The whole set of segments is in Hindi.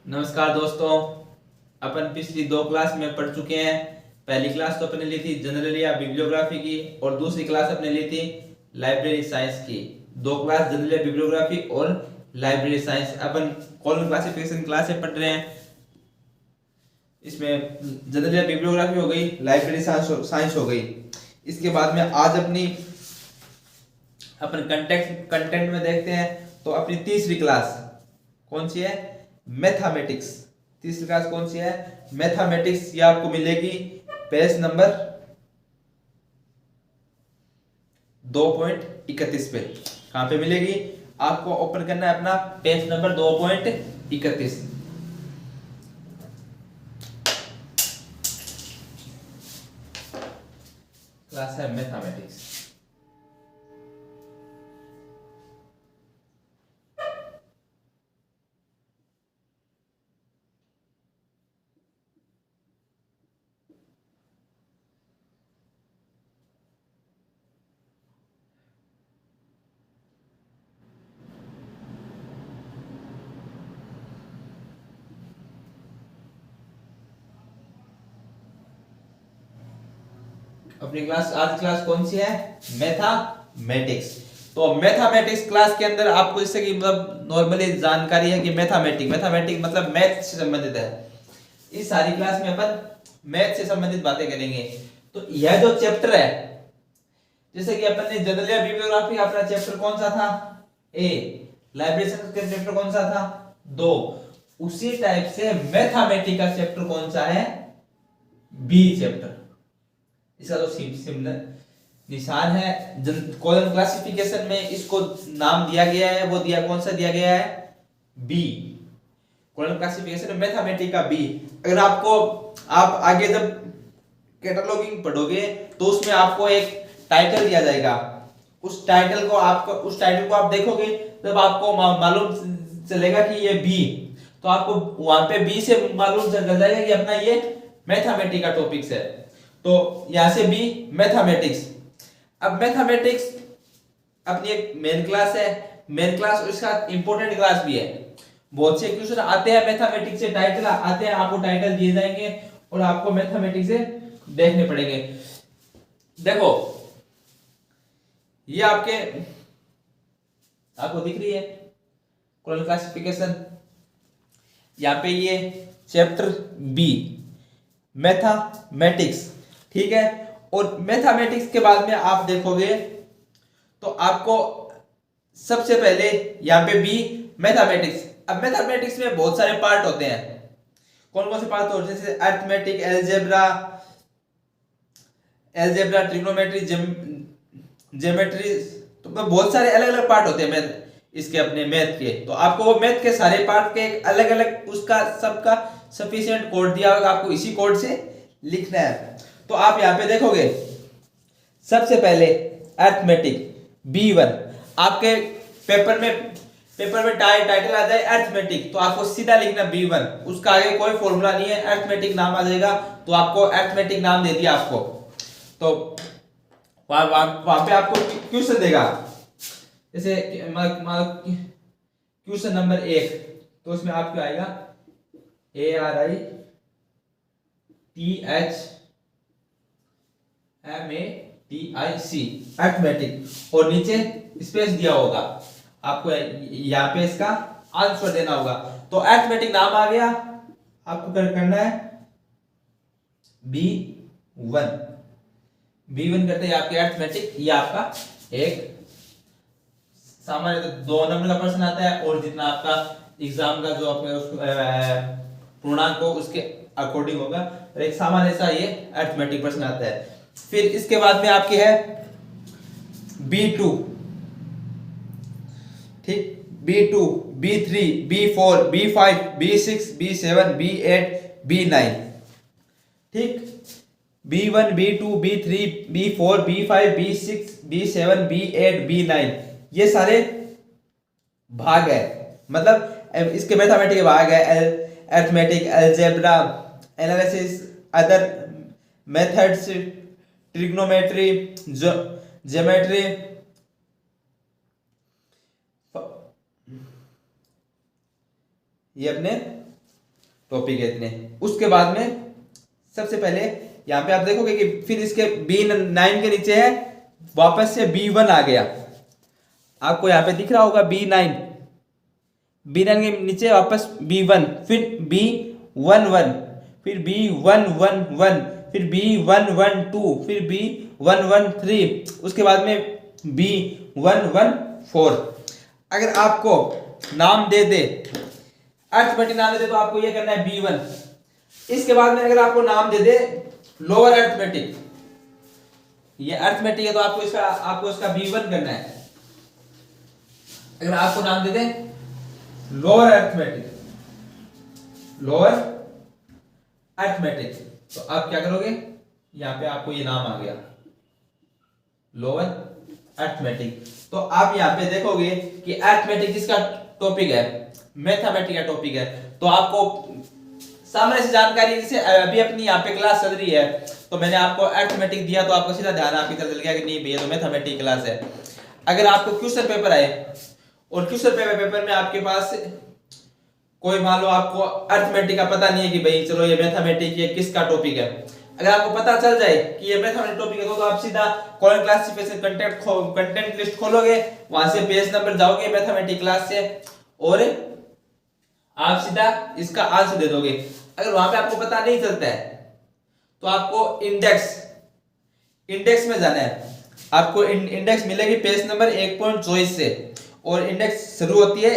नमस्कार दोस्तों। अपन पिछली दो क्लास में पढ़ चुके हैं। पहली क्लास तो अपने ली थी जनरल या बिब्लियोग्राफी की और दूसरी क्लास अपने ली थी लाइब्रेरी साइंस की। दो क्लास जनरल या बिब्लियोग्राफी और लाइब्रेरी साइंस अपन कॉलम क्लासिफिकेशन क्लास से पढ़ रहे हैं। इसमें जनरल या बिब्लियोग्राफी हो गई, लाइब्रेरी साइंस हो गई। इसके बाद में आज अपन कंटेंट में देखते हैं। तो अपनी तीसरी क्लास कौन सी है? मैथमेटिक्स। तीसरी क्लास कौन सी है? मैथमेटिक्स। ये आपको मिलेगी पेज नंबर 2.31 पे। कहां पे मिलेगी? आपको ओपन करना है अपना पेज नंबर 2.31। क्लास है मैथमेटिक्स। अपनी क्लास आज क्लास कौन सी है? मैथमेटिक्स। तो मैथमेटिक्स क्लास के अंदर आपको जैसे कि मतलब नॉर्मली जानकारी है कि मैथमेटिक्स मतलब मैथ से संबंधित है। इस सारी क्लास में अपन मैथ से संबंधित बातें करेंगे। तो यह जो चैप्टर है, जैसे कि अपन ने जनरल या बिब्लियोग्राफी अपना चैप्टर कौन सा था? ए। लाइब्रेरी साइंस का चैप्टर कौन सा था? 2। उसी टाइप से मैथमेटिक्स का चैप्टर कौन सा है? B chapter. इसका तो सिमिलर निशान है। कॉलम क्लासिफिकेशन में इसको नाम दिया गया है, वो दिया कौन सा दिया गया है? बी। कॉलम क्लासिफिकेशन में मैथमेटिक्स का बी। अगर आपको आप आगे जब कैटलॉगिंग पढ़ोगे तो उसमें आपको एक टाइटल दिया जाएगा। उस टाइटल को आप देखोगे तब आपको मालूम चलेगा कि ये बी। तो आपको वहां पे बी से मालूम चल जाएगा कि अपना ये मैथमेटिक्स का टॉपिक्स है। तो यहां से बी मैथमेटिक्स। अब मैथमेटिक्स अपनी एक मेन क्लास है। मेन क्लास और इसका इंपॉर्टेंट क्लास भी है। बहुत से क्वेश्चन आते हैं मैथमेटिक्स से, टाइटल आते हैं, आपको टाइटल दिए जाएंगे और आपको मैथमेटिक्स से देखने पड़ेंगे। देखो ये आपको दिख रही है कॉलम क्लासिफिकेशन। यहाँ पे ये चैप्टर बी मैथमेटिक्स, ठीक है। और मैथमेटिक्स के बाद में आप देखोगे तो आपको सबसे पहले यहाँ पे बी मैथमेटिक्स। अब मैथमेटिक्स में बहुत सारे पार्ट होते हैं। कौन कौन से पार्ट होते हैं? जैसे अरिथमेटिक, एलजेब्रा, ट्रिग्नोमेट्री, ज्योमेट्री। तो बहुत सारे अलग अलग पार्ट होते हैं मैथ इसके, अपने मैथ के। तो आपको वो मैथ के सारे पार्ट के अलग अलग उसका सबका सफिशिएंट कोड दिया होगा, आपको इसी कोड से लिखना है। तो आप यहाँ पे देखोगे सबसे पहले अरिथमेटिक B1। आपके पेपर में टाइटल आ जाए अरिथमेटिक तो आपको सीधा लिखना B1। उसका आगे कोई फॉर्मूला नहीं है, अरिथमेटिक नाम आ जाएगा तो आपको अरिथमेटिक नाम दे दिया आपको। तो वहां पे आपको क्वेश्चन देगा, जैसे क्वेश्चन नंबर 1। तो उसमें आपको आएगा ARITHMATIC अरिथमेटिक और नीचे स्पेस दिया होगा। आपको यहाँ पे इसका आंसर देना होगा। तो अरिथमेटिक नाम आ गया, आपको करना है B1 करते हैं आपके अरिथमेटिक। ये आपका एक सामान्य तो 2 नंबर का प्रश्न आता है और जितना आपका एग्जाम का जो आपका पूर्णांक हो उसके अकॉर्डिंग होगा। और एक सामान्य सा ये अरिथमेटिक प्रश्न आता है। फिर इसके बाद में आपकी है B2, ठीक। B2, B3, B4, B5, B6, B7, B8, B9, ठीक। B1, B2, B3, B4, B5, B6, B7, B8, B9 ये सारे भाग है। मतलब इसके मैथमेटिक्स के भाग है। Arithmetic, algebra, analysis, other methods, trigonometry, geometry, ये अपने टॉपिक है इतने। उसके बाद में सबसे पहले यहाँ पे आप देखोगे कि फिर इसके B9 के नीचे है वापस से B1 आ गया, आपको यहाँ पे दिख रहा होगा B9, B9 के नीचे वापस B1, फिर B11, फिर B111, फिर B112, फिर B113, उसके बाद में B114। अगर आपको नाम दे दे, अर्थमेटिक नाम दे दे, तो आपको ये करना है B1। इसके बाद में अगर आपको नाम दे दे लोअर अर्थमेटिक, ये अर्थमेटिक है तो आपको इसका B1 करना है। अगर आपको नाम दे दे लोअर अर्थमेटिक, लोअर अर्थमेटिक, तो आप क्या करोगे, यहां पे आपको ये नाम आ गया लोअर अर्थमेटिक। तो आप यहां पे देखोगे कि अर्थमेटिक किसका टॉपिक है, मैथमेटिक का टॉपिक है। तो आपको सामने से जानकारी, जैसे अभी अपनी यहाँ पे क्लास चल रही है तो मैंने आपको अर्थमेटिक दिया, तो आपको सीधा ध्यान आपकी तरफ चल गया कि नहीं भैया तो मैथमेटिक क्लास है। अगर आपको क्वेश्चन पेपर आए और क्वेश्चन पेपर में आपके पास कोई, मान लो आपको अर्थमेटिक का पता नहीं है कि भाई चलो ये मैथमेटिक ये किसका टॉपिक है, अगर आपको पता चल जाए कि ये मैथमेटिक टॉपिक है तो आप सीधा कॉलम क्लासिफिकेशन कंटेंट लिस्ट खोलोगे, वहां से पेज नंबर जाओगे मैथमेटिक क्लास से और आप सीधा इसका आंसर दे दोगे। अगर वहां पे आपको पता नहीं चलता है तो आपको इंडेक्स में जाना है। आपको इंडेक्स मिलेगी पेज नंबर 1.24 से, और इंडेक्स शुरू होती है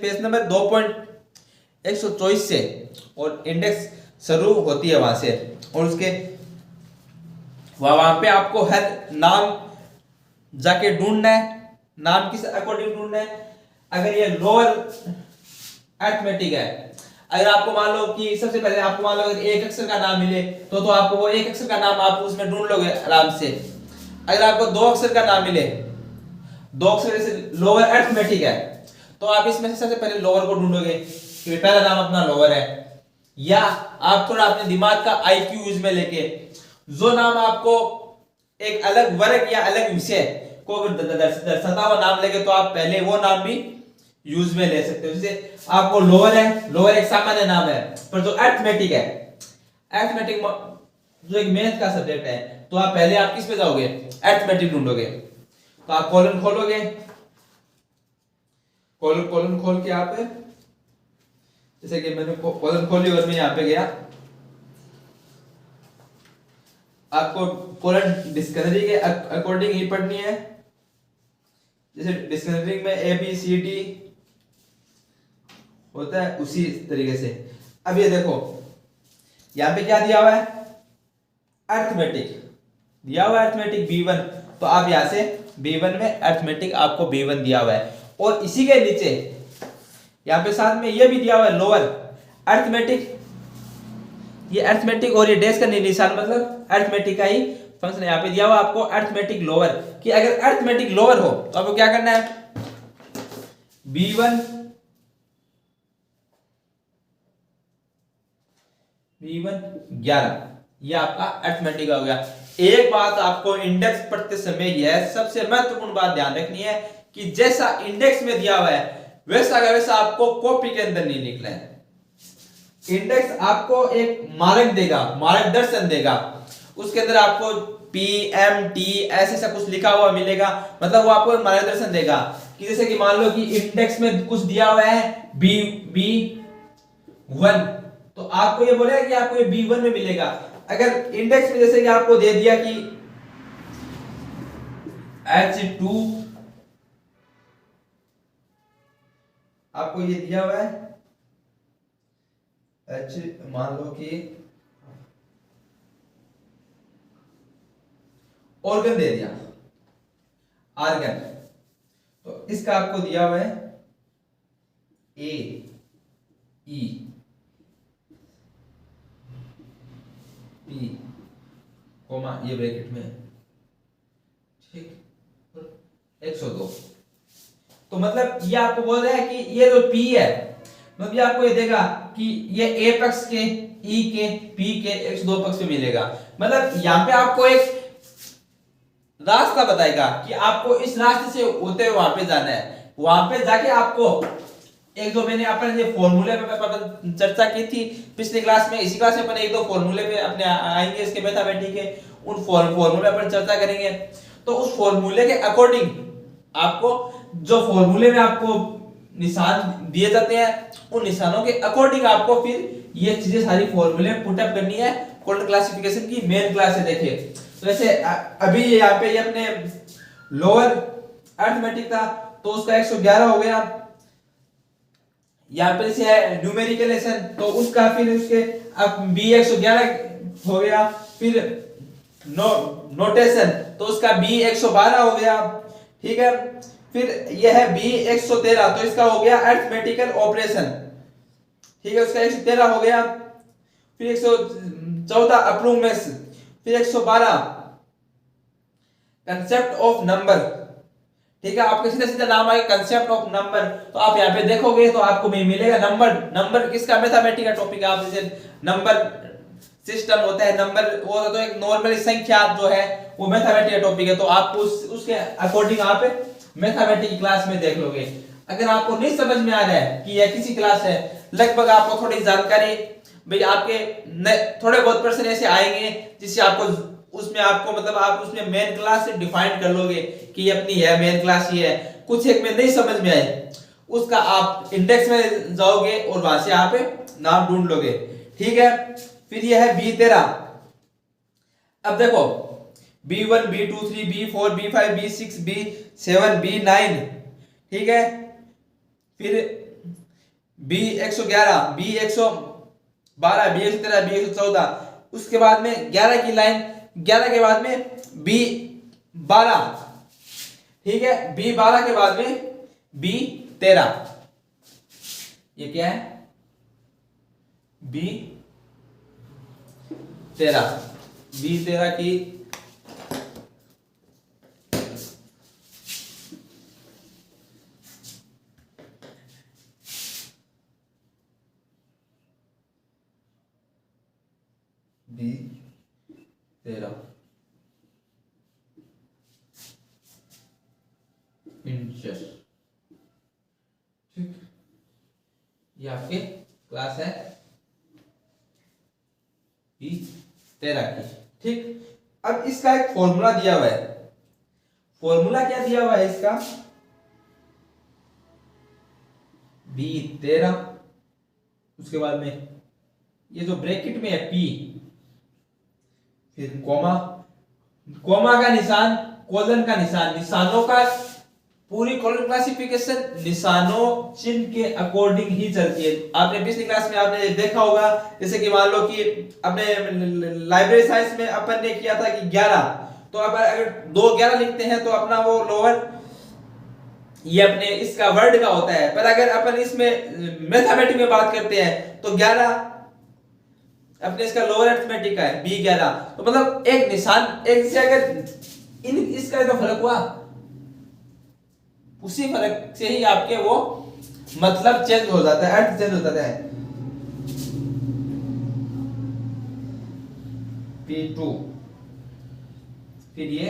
पेज नंबर 2.124 से, और इंडेक्स शुरू होती है वहां से। और उसके वहां पे आपको हर नाम जाके ढूंढना है, नाम किस अकॉर्डिंग ढूंढना है। अगर ये लोअर अर्थमेटिक है, अगर आपको मान लो कि सबसे पहले आपको मान लो अगर एक अक्षर का नाम मिले तो आपको वो एक अक्षर का नाम आप उसमें ढूंढ लोगे आराम से। अगर आपको दो अक्षर का नाम मिले, दो अक्षर से लोअर अर्थमेटिक है, तो आप इसमें से सबसे पहले लोअर को ढूंढोगे कि पहला नाम अपना लोअर है। या आप थोड़ा अपने दिमाग का आईक्यू यूज में लेके जो नाम आपको एक अलग वर्ग या अलग विषय को दर्शाता हुआ नाम लेके, तो आप पहले वो नाम भी यूज में ले सकते हो। जैसे आपको लोअर है, लोअर एक सामान्य नाम है, पर जो अर्थमेटिक है, अर्थमेटिक जो एक मैथ का सब्जेक्ट है, तो आप पहले आप किस पे जाओगे, अर्थमेटिक ढूंढोगे। तो आप कॉलम खोलोगे, कॉलम खोल के आप, जैसे कि मैंने कॉलम खोली और मैं यहाँ पे गया, आपको कॉलम डिक्शनरी के अकॉर्डिंग ही पढ़नी है। जैसे डिक्शनरी में ABCD होता है उसी तरीके से। अब ये देखो यहाँ पे क्या दिया हुआ है, अर्थमेटिक दिया हुआ है, अर्थमेटिक B1। तो आप यहाँ से B1 में अर्थमेटिक आपको B1 दिया हुआ है, और इसी के नीचे यहाँ पे साथ में ये भी दिया हुआ है लोअर अर्थमेटिक। ये अर्थमेटिक और ये डैश का निशान मतलब अर्थमेटिक का ही फंक्शन यहाँ पे दिया हुआ आपको अर्थमेटिक लोअर। कि अगर अर्थमेटिक लोअर हो तो आपको क्या करना है, B1 11, ये आपका अर्थमेटिक हो गया। एक बात आपको इंडेक्स पढ़ते समय यह सबसे महत्वपूर्ण बात ध्यान रखनी है कि जैसा इंडेक्स में दिया हुआ है वैसा का वैसा आपको कॉपी के अंदर नहीं लिखना है। इंडेक्स आपको एक मार्ग देगा, मार्गदर्शन देगा, उसके अंदर आपको PMT ऐसे सब कुछ लिखा हुआ मिलेगा, मतलब वो आपको मार्गदर्शन देगा। कि जैसे कि मान लो कि इंडेक्स में कुछ दिया हुआ है B1, तो आपको ये बोलेगा कि आपको ये B1 में मिलेगा। अगर इंडेक्स में जैसे कि आपको दे दिया कि H2, आपको ये दिया हुआ है H, मान लो कि ऑर्गन दे दिया, आर्गन, तो इसका आपको दिया हुआ है A, E, P, कोमा ये ब्रैकेट में, ठीक, 102। तो मतलब ये आपको बोल रहा है कि ये जो P है, मतलब ये आपको ये देगा कि ये A पक्ष के, E के, P के 102 पक्ष पे मिलेगा। मतलब यहाँ पे आपको एक रास्ता बताएगा कि आपको इस रास्ते से होते हुए वहां पे जाना है। वहां पे जाके आपको एक दो मैंने अपन ये फॉर्मूले पे अपन चर्चा की थी पिछली क्लास में, इसी क्लास में अपन एक दो फॉर्मूले पे अपने आएंगे इसके मैथमेटिक्स के, उन फॉर्मूले पर चर्चा करेंगे। तो उस फॉर्मूले के अकॉर्डिंग आपको जो फॉर्मूले में आपको निशान दिए जाते हैं उन निशानों के अकॉर्डिंग आपको फिर ये चीजें सारी फॉर्मूले पुटअप करनी है कोऑर्डिनेट क्लासिफिकेशन की मेन क्लास है। देखिए तो जैसे अभी यहाँ पे ये अपने लोअर अरिथमेटिक था तो उसका 111 हो गया, यहाँ पे से है न्यूमेरिकलेशन तो उसका फिर उसके अब b 111 हो गया, फिर नोटेशन तो उसका b 112 हो गया, ठीक है। फिर यह है b 113 तो इसका हो गया अरिथमेटिकल ऑपरेशन, ठीक है, उसका 113 हो गया। फिर 114 अप्रूवमेंट्स, फिर 112 कंसेप्ट ऑफ नंबर, ठीक है। आपके सीधा सीधा नाम आएगा कंसेप्ट ऑफ नंबर, तो आप यहाँ पे देखोगे तो आपको मिलेगा नंबर। नंबर किसका मैथमेटिक्स का टॉपिक है, आप जैसे नंबर सिस्टम होता है, नंबर वो तो एक नॉर्मली संख्या जो है वो मैथमेटिक्स का टॉपिक है, तो आपको उसके अकॉर्डिंग आप मैथमेटिक्स की क्लास में देख लोगे। अगर आपको नहीं समझ में आ रहा है कि यह किसी क्लास है, लगभग आपको थोड़ी जानकारी भाई आपके थोड़े बहुत पर्सन ऐसे आएंगे जिससे आपको उसमें आपको मतलब आप उसमें मेन क्लास से डिफाइन कर लोगे कि अपनी है मेन क्लास ये है। कुछ एक में नहीं समझ में आए उसका आप इंडेक्स में जाओगे और वहां से आप नाम ढूंढ लोगे, ठीक है। फिर यह है B13। अब देखो B1 B2 3 B4 B5 B6 B7 B9, ठीक है। फिर B111 B112 B113 B114, उसके बाद में 11 की लाइन, 11 के बाद में B12, ठीक है। B12 के बाद में B13, ये क्या है B13 की B13 इंचेस, ठीक, ये आपकी क्लास है B13 की, ठीक। अब इसका एक फॉर्मूला दिया हुआ है, फॉर्मूला क्या दिया हुआ है इसका, B13 उसके बाद में ये जो ब्रैकेट में है P, फिर कोमा, कोमा का निशान, कोलन का निशान, निशानों का पूरी कोलन क्लासिफिकेशन निशानों चिन्ह के अकॉर्डिंग ही चलती है। आपने पिछली क्लास में आपने देखा होगा, जैसे कि मान लो कि अपने लाइब्रेरी साइंस में अपन ने किया था कि 11, तो अब अगर 2 11 लिखते हैं तो अपना वो लोअर ये अपने इसका वर्ड का होता है, पर अगर अपन इसमें मैथमेटिक्स में बात करते हैं तो 11 अपने इसका लोअर अरिथमेटिक का है B11, तो मतलब एक निशान एक से अगर इन इसका जो फर्क हुआ उसी फर्क से ही आपके वो मतलब चेंज हो जाता है, अर्थ चेंज हो जाता है। P2, फिर ये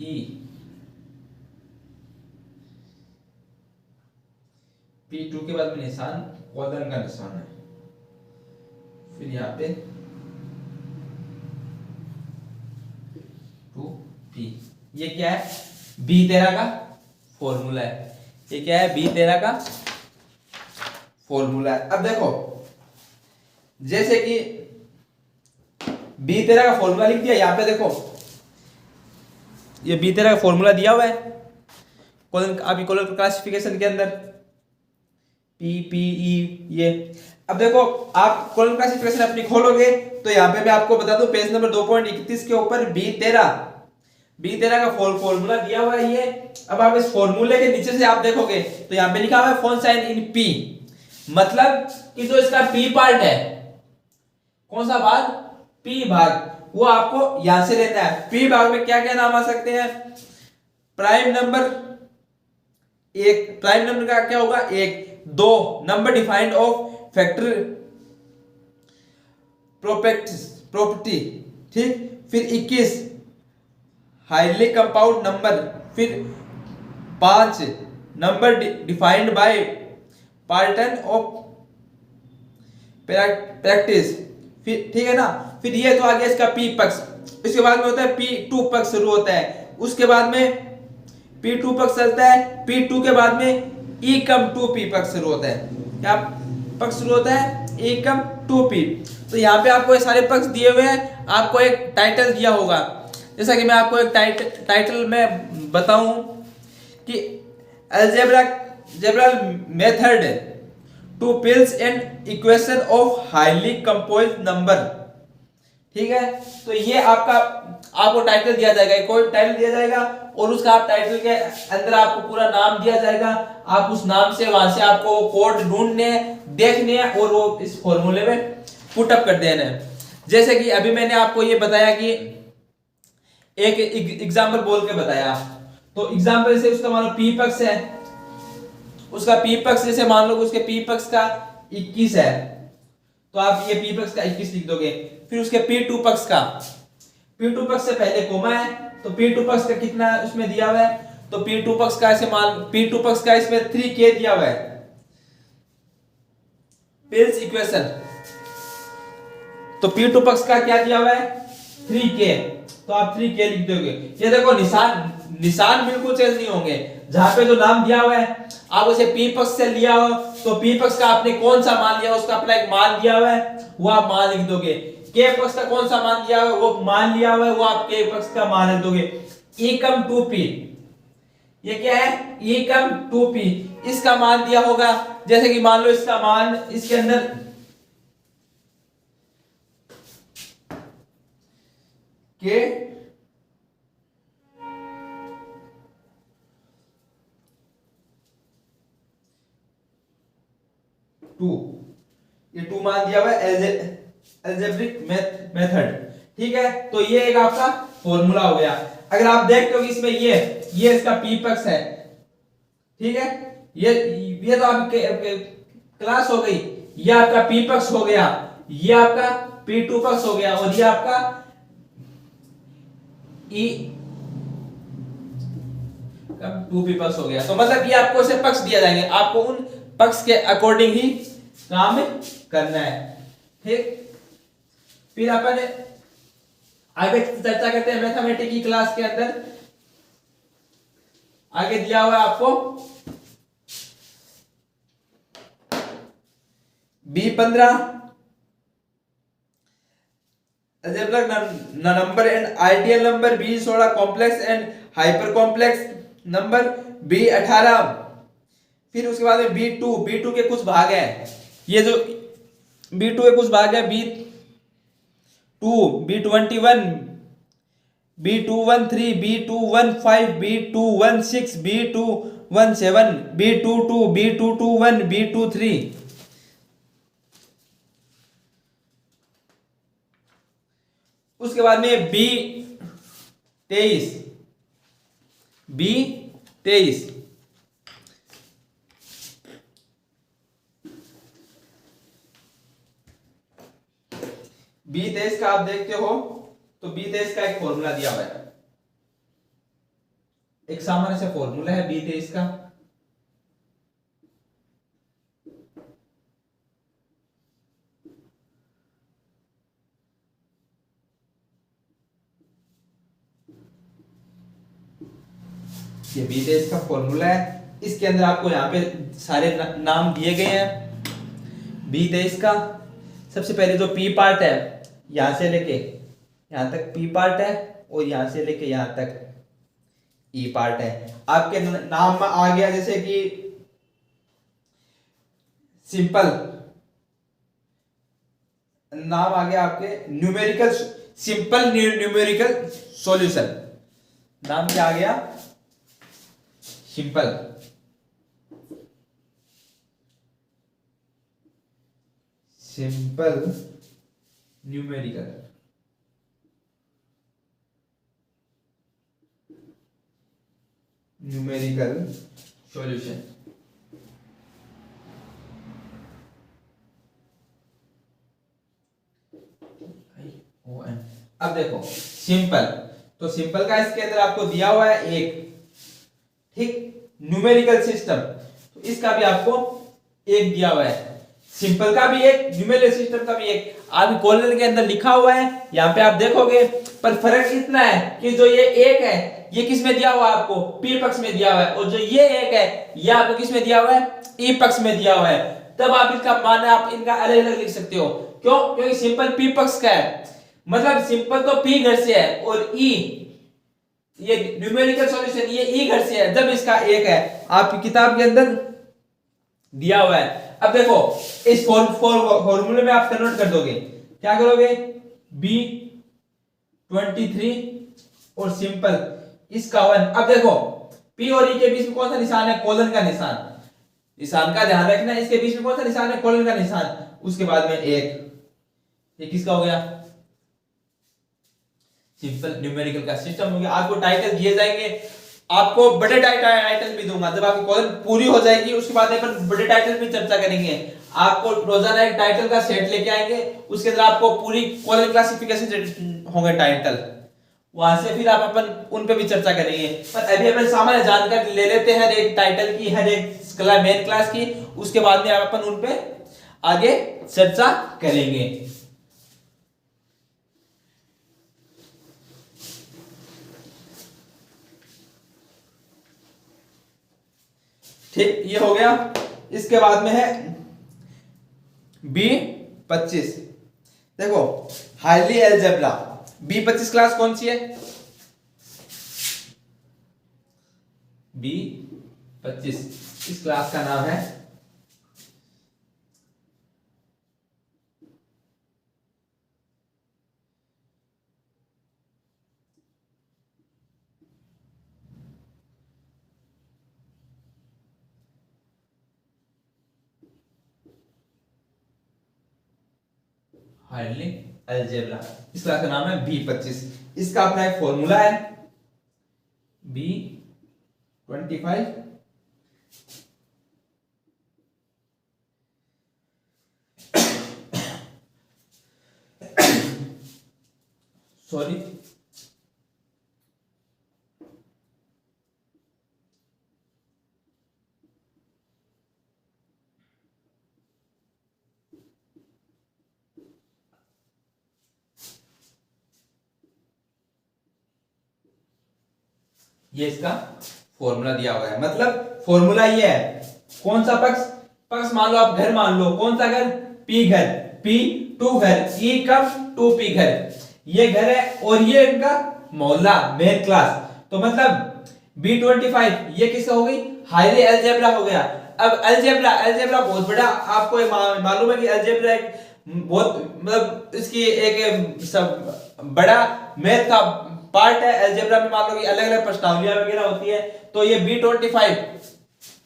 E, P2 के बाद में निशान कोलन का निशान है, फिर यहाँ पे 2P, ये क्या है B13 का फॉर्मूला है, ये क्या है B13 का फॉर्मूला है। अब देखो जैसे कि B13 का फॉर्मूला लिख दिया, यहाँ पे देखो ये B13 का फॉर्मूला दिया हुआ है कोलन, अभी कोलन क्लासिफिकेशन के अंदर PPE ये। अब देखो आप कोलन क्लासिफिकेशन अपनी खोलोगे तो यहाँ पे मैं आपको बता दूं पेज नंबर 2.31 के ऊपर B13 का फॉर्मूला दिया हुआ है ये। अब आप इस फॉर्मूले के नीचे से आप देखोगे तो यहाँ पे लिखा हुआ है फॉन्ट साइन इन P, मतलब कि जो इसका P पार्ट है, कौन सा भाग, P भाग, वो आपको यहां से लेना है। P भाग में क्या क्या नाम आ सकते हैं, प्राइम नंबर, एक प्राइम नंबर का क्या होगा 1, 2 number defined of factor property, ठीक, फिर 21 हाईली कंपाउंड नंबर, फिर 5 number defined by pattern of practice. फिर ठीक है ना, फिर ये तो आ गया इसका पी पक्ष। इसके बाद में होता है पी टू पक्ष शुरू होता है, उसके बाद में पी टू पक्ष चलता है, पी टू के बाद में ई कम टू पी पक्ष शुरू होता है। क्या पक्ष शुरू होता है? ई कम टू पी। तो यहाँ पे आपको ये सारे पक्ष दिए हुए हैं, आपको एक टाइटल दिया होगा। जैसा कि मैं आपको एक टाइटल में बताऊं कि algebra method to fills an equation of highly composed number. ठीक है, तो ये आपको टाइटल दिया जाएगा, कोई टाइटल दिया जाएगा और उसका आप टाइटल के अंदर आपको पूरा नाम दिया जाएगा। आप उस नाम से वहां से आपको कोड ढूंढने देखने और वो इस फॉर्मूले में पुट अप कर देना है। जैसे कि अभी मैंने आपको ये बताया कि एक एग्जांपल बोल के बताया, तो एग्जांपल से उसका मान लो पी पक्ष है, उसका पी पक्ष जैसे मान लो उसके पी पक्ष का 21 है, तो आप ये पी पक्ष का 21 लिख दोगे। फिर उसके पी टू पक्ष का, पी टू पक्ष से पहले कोमा है, तो पी टू पक्ष का कितना उसमें दिया हुआ है, तो पी टू पक्ष का ऐसे मान पी टू पक्ष का इसमें 3k दिया हुआ है, पिल्स इक्वेशन। तो पी टू पक्ष का क्या दिया हुआ है? 3k, तो आप 3k लिख दोगे। ये देखो निशान बिल्कुल चेंज नहीं होंगे, जहां पे जो नाम दिया हुआ है आप उसे पी पक्ष से लिया हो, तो पी पक्ष का आपने कौन सा मान लिया, उसका अपना एक मान दिया हुआ है, वो आप मान लिख दोगे। के पक्ष का कौन सा मान दिया हुआ है, वो मान लिया हुआ है, वो आप के पक्ष का मान लिख दोगे। ई कम टू पी, ये क्या है? ई कम टू पी, इसका मान दिया होगा। जैसे कि मान लो इसका मान इसके अंदर के टू, ये टू मान दिया हुआ है एल्जेब्रिक मेथड। ठीक है, तो ये एक आपका फॉर्मूला हो गया। अगर आप देखते हो कि इसमें ये इसका पी पक्ष है, ठीक है, ये तो आपकी क्लास हो गई, ये आपका पी पक्ष हो गया, ये आपका पी टू पक्ष हो गया, और ये आपका ई टू पी पक्ष हो गया। तो मतलब ये आपको ऐसे पक्ष दिया जाएंगे, आपको उन पक्ष के अकॉर्डिंग ही काम करना है। ठीक, फिर अपन आगे चर्चा करते हैं मैथमेटिक्स की क्लास के अंदर। आगे दिया हुआ है आपको B15 number and ideal number, B16 complex and hyper complex number, B18। फिर उसके बाद में B2 के कुछ भाग हैं, ये जो B2 के कुछ भाग है, B2, B21, B213, B215, B216, B217, B22, B221, B23। उसके बाद में B23, B23 का आप देखते हो, तो B23 का एक फॉर्मूला दिया हुआ है, एक सामान्य सा फॉर्मूला है B23 का। ये B23 का फॉर्मूला है, इसके अंदर आपको यहाँ पे सारे नाम दिए गए हैं B23 का। सबसे पहले जो P पार्ट है, यहां से लेके यहां तक P पार्ट है, और यहां से लेके यहां तक E पार्ट है। आपके नाम में आ गया जैसे कि सिंपल, नाम आ गया आपके न्यूमेरिकल, सिंपल न्यूमेरिकल सॉल्यूशन, नाम क्या आ गया? सिंपल। Simple numerical solution. अब देखो सिंपल, तो सिंपल का इसके अंदर आपको दिया हुआ है एक, ठीक, न्यूमेरिकल सिस्टम, तो इसका भी आपको एक दिया हुआ है, सिंपल का भी एक, न्यूमेरिकल सिस्टम का भी एक। आप कॉलम के अंदर लिखा हुआ है, यहाँ पे आप देखोगे, पर फर्क इतना है कि जो ये एक है ये किस में दिया हुआ है आपको, पी पक्ष में दिया हुआ है, और जो ये एक है ये आपको किस में दिया हुआ है, ई पक्ष में दिया हुआ है। तब आप इसका मान आप इनका अलग अलग लिख सकते हो। क्यों? क्योंकि सिंपल पी पक्ष का है, मतलब सिंपल तो पी घर से है, और ई ये न्यूमेरिकल सॉल्यूशन ये ई घर से है, जब इसका एक है, आपकी किताब के अंदर दिया हुआ है। अब देखो इस फॉर्मूले में आप कन्वर्ट कर दोगे, क्या करोगे, B23 और सिंपल इसका 1। अब देखो P और E के बीच में कौन सा निशान है, कोलन का निशान, निशान का ध्यान रखना, इसके बीच में कौन सा निशान है, कोलन का निशान, उसके बाद में एक, ये किसका हो गया, सिंपल न्यूमेरिकल का सिस्टम हो गया। आपको टाइटल दिए जाएंगे, आपको बड़े टाइटल भी दूंगा, जब आपकी कॉलम पूरी हो जाएगी उसके बाद अपन बड़े टाइटल पे चर्चा करेंगे। आपको रोजाना एक टाइटल का सेट लेके आएंगे, उसके अंदर आपको पूरी कॉलम क्लासिफिकेशन होंगे टाइटल, वहां से फिर आप अपन उन पे भी चर्चा करेंगे। पर अभी अपन सामान्य जानकारी ले लेते हैं हर एक टाइटल की, हर एक मेन क्लास की, उसके बाद में अपन उन पे आगे चर्चा करेंगे। ठीक, ये हो गया। इसके बाद में है B25। देखो हाईली अलजेब्रा, B25 क्लास कौन सी है, B25 इस क्लास का नाम है हाईली अलजेब्रा, इस क्लास का नाम है B25। इसका अपना एक फॉर्मूला है B25 सॉरी ये इसका फॉर्मूला दिया हुआ है, मतलब फॉर्मूला ये है, कौन सा पक्ष, पक्ष मान लो आप घर मान लो, कौन सा घर, पी घर, पी टू घर, ई कम टू पी घर, ये घर है और ये इनका मोहल्ला मेन क्लास, तो मतलब B25 ये किसका हो गई, हाईली अलजेब्रा हो गया। अब अलजेब्रा, अलजेब्रा बहुत बड़ा, आपको मालूम है कि अलजेब्रा एक बहुत मतलब इसकी एक सब बड़ा मैथ का पार्ट है। अलजेब्रा में मान लो कि अलग अलग प्रश्नावलियां वगैरह होती है, तो ये B25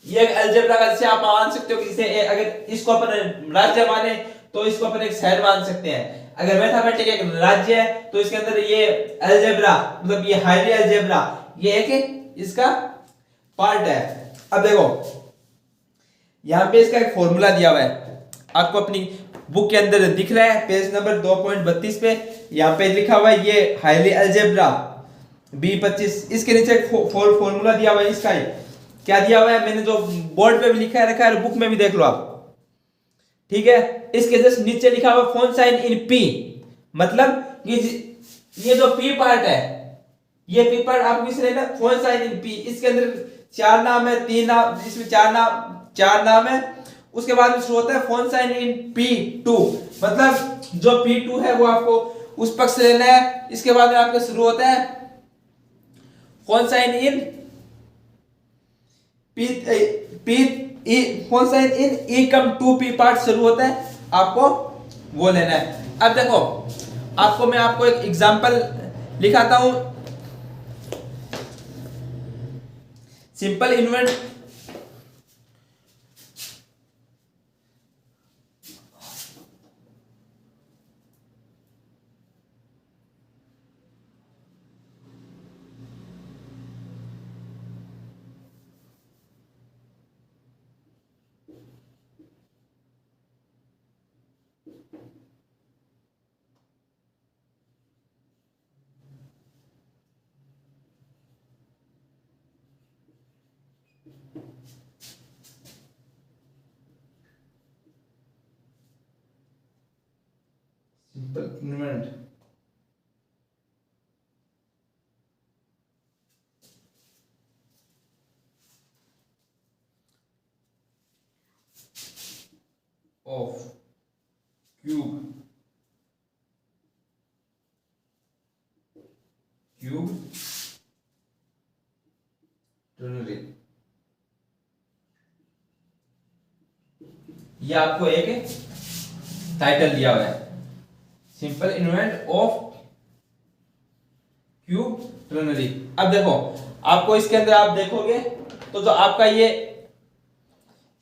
ये एक अलजेब्रा का, जैसे आप मान सकते हो कि जैसे अगर इसको अपन राज्य माने तो इसको अपन एक शहर मान सकते हैं। अगर मैथमेटिक्स एक राज्य है तो इसके अंदर ये अलजेब्रा मतलब ये हाईली अलजेब्रा ये एक इसका पार्ट है। अब देखो यहां पे इसका एक फॉर्मूला दिया हुआ है, आपको अपनी बुक के अंदर दिख रहा है पेज नंबर 2.32 पे, यहां पे लिखा हुआ है ये हाईली अलजेब्रा B25। इसके नीचे एक फॉर्मूला दिया हुआ है, इसका ही क्या दिया हुआ है, मैंने जो बोर्ड पे भी लिखा है रखा है, बुक में भी देख लो आप, ठीक है। इसके जस्ट नीचे लिखा हुआ फोन साइन इन P, मतलब ये जो P पार्ट है, ये P पार्ट आपको किस लेना, फोन साइन इन P। इसके अंदर चार नाम है, तीन नाम, इसमें चार नाम है, उसके बाद में शुरू होता है फोन साइन इन P2, मतलब जो P2 है वो आपको उस पक्ष से लेना है। इसके बाद में आपका शुरू होता है phone sign in phone sign in E come 2P part शुरू होता है, आपको वो लेना है। अब देखो आपको मैं आपको एक एग्जांपल लिखाता हूं, simple invert simple invent of cube trinary. ये आपको एक टाइटल दिया हुआ है, simple invent of cube trinary. अब देखो आपको इसके अंदर आप देखोगे तो जो आपका ये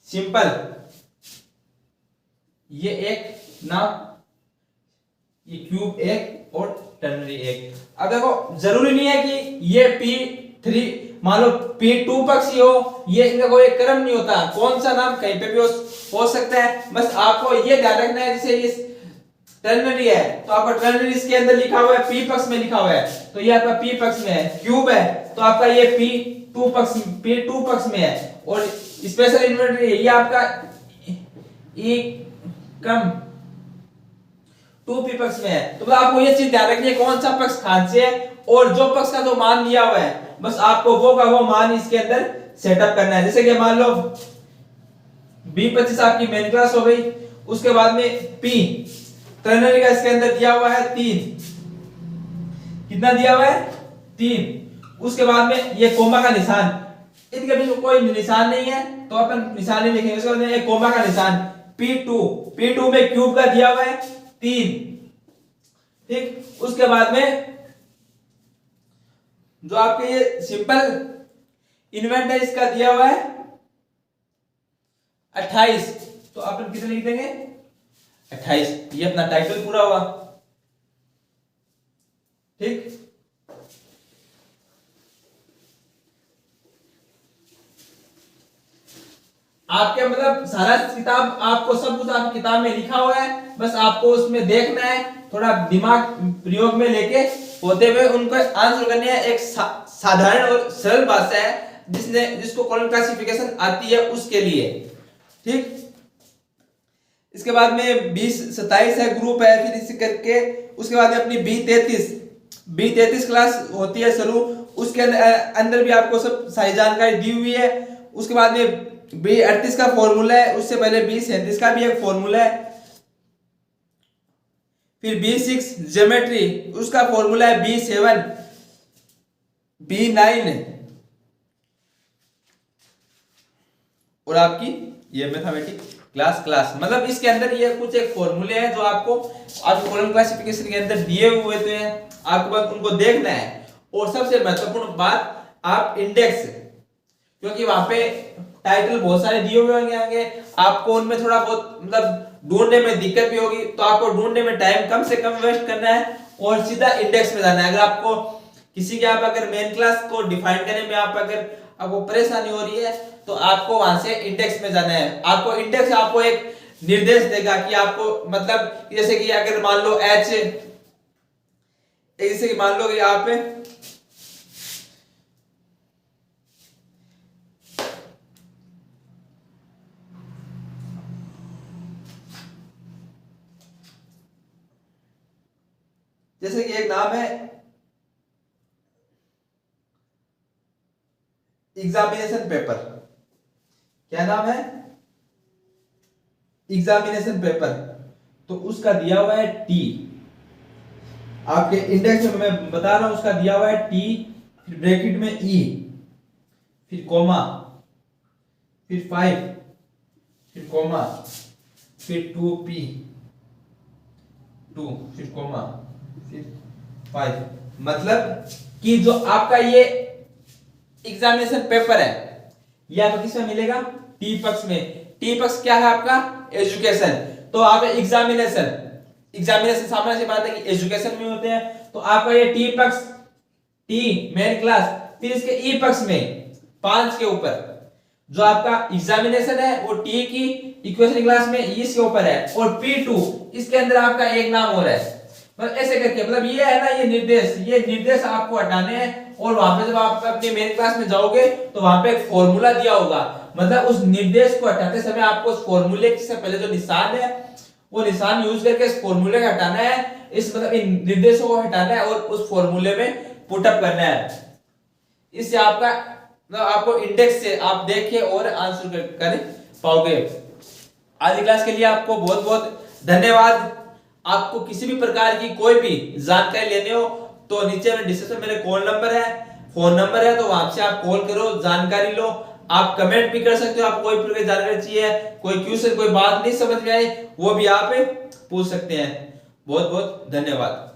सिंपल, ये एक नाम, ये क्यूब एक और टर्नरी एक। अब देखो जरूरी नहीं है कि ये P3 मान लो P2 पक्ष ही हो, ये इनका कोई क्रम नहीं होता, कौन सा नाम कहीं पे भी हो सकता है। बस आपको ये ध्यान रखना है, जैसे ये टर्नरी है तो आपका टर्नरी इसके अंदर लिखा हुआ है, P पक्ष में लिखा हुआ है, तो ये आपका P पक्ष में है। क्यूब है तो आपका ये P2 पक्ष में है। और स्पेशल इन्वेंटरी है, ये आपका ई कम 2p पक्ष में है। तो आपको ये चीज ध्यान रखनी है कौन सा पक्ष खांचे है, और जो पक्ष का जो मान दिया हुआ है बस आपको वो का वो मान इसके अंदर सेटअप करना है। जैसे कि मान लो B25 आपकी मेन क्लास हो गई, उसके बाद में P टर्नरी का इसके अंदर दिया हुआ है 3, कितना दिया हुआ है 3। उसके बाद में ये कोमा का निशान, इनके बीच में कोई निशान नहीं है तो अपन निशान नहीं लिखेंगे। उसके बाद में एक कोमा का निशान P2 में क्यूब का दिया हुआ है 3, ठीक। उसके बाद में जो आपके ये सिंपल इन्वेंट है इसका दिया हुआ है 28, तो अपन कितने लिख देंगे 28। ये अपना टाइटल पूरा हुआ, ठीक। आपके मतलब सारा किताब आपको सब कुछ आपकी किताब में लिखा हुआ है, बस आपको उसमें देखना है, थोड़ा दिमाग प्रयोग में लेके होते हुए उनको आंसर करने हैं। एक साधारण और सरल भाषा है जिसको कॉलम क्लासिफिकेशन आती है उसके लिए, ठीक। इसके बाद में 20-27 है ग्रुप है, फिर इसी करके उसके बाद में अपनी B33 क्लास होती है शुरू, उसके अंदर भी आपको सब सारी जानकारी दी हुई है। उसके बाद में B38 का फॉर्मूला है, उससे पहले B37 का भी एक फॉर्मूला है, फिर B6 ज्योमेट्री उसका फॉर्मूला है, B7 B9 और आपकी ये मैथमेटिक्स क्लास मतलब इसके अंदर ये कुछ एक फॉर्मूले हैं जो आपको आज कॉलम क्लासिफिकेशन के अंदर दिए हुए थे, आपको बस उनको देखना है। और सबसे महत्वपूर्ण बात आप इंडेक्स, क्योंकि वहां पे टाइटल बहुत सारे दिए हुए होंगे, आपको उनमें थोड़ा बहुत मतलब ढूंढने में दिक्कत भी होगी, तो आपको ढूंढने में टाइम कम से कम वेस्ट करना है और सीधा इंडेक्स में जाना है। अगर आपको किसी के आप अगर मेन क्लास को डिफाइन करने में आपको परेशानी हो रही है तो आपको वहां से इंडेक्स में जाना है। आपको इंडेक्स आपको एक निर्देश देगा कि आपको मतलब जैसे कि अगर मान लो जैसे कि मान लो कि आप जैसे कि एक नाम है एग्जामिनेशन पेपर, क्या नाम है एग्जामिनेशन पेपर, तो उसका दिया हुआ है T, आपके इंडेक्स में मैं बता रहा हूं उसका दिया हुआ है T, फिर ब्रैकेट में E, फिर कोमा, फिर 5, फिर कोमा, फिर 2P 2, फिर कोमा, फिर 5। मतलब कि जो आपका ये एग्जामिनेशन पेपर है ये आपको किसमें मिलेगा T पक्ष में। T पक्ष क्या है आपका एजुकेशन, तो आप एग्जामिनेशन सामान्य सी बात है कि एजुकेशन में होते हैं, तो आपका ये T पक्ष T मेन क्लास, फिर इसके E पक्ष में 5 के ऊपर जो आपका एग्जामिनेशन है वो T की इक्वेशन क्लास में इसके ऊपर है, और P2 इसके अंदर आपका एक नाम हो रहा है मतलब ऐसे करके, मतलब ये है ना, ये निर्देश आपको हटाने हैं। और वहां पे जब आप अपने मेन क्लास में जाओगे तो वहां पे एक फॉर्मूला दिया होगा, मतलब उस निर्देश को हटाते समय आपको उस फॉर्मूले से पहले जो निशान है वो निशान यूज करके इस फॉर्मूले को हटाना है, इस मतलब इन निर्देशों को हटाना है और उस फॉर्मूले में पुट अप करना है। इससे आपका मतलब आपको इंडेक्स से आप देख के और आंसर कर पाओगे। आज की क्लास के लिए आपको बहुत बहुत धन्यवाद। आपको किसी भी प्रकार की कोई भी जानकारी लेनी हो तो नीचे में डिस्क्रिप्शन में मेरे कॉल नंबर है, फोन नंबर है, तो वहां से आप कॉल करो, जानकारी लो। आप कमेंट भी कर सकते हो, आप कोई प्रकार की जानकारी चाहिए, कोई क्वेश्चन कोई बात नहीं समझ में आई वो भी आप पूछ सकते हैं। बहुत बहुत धन्यवाद।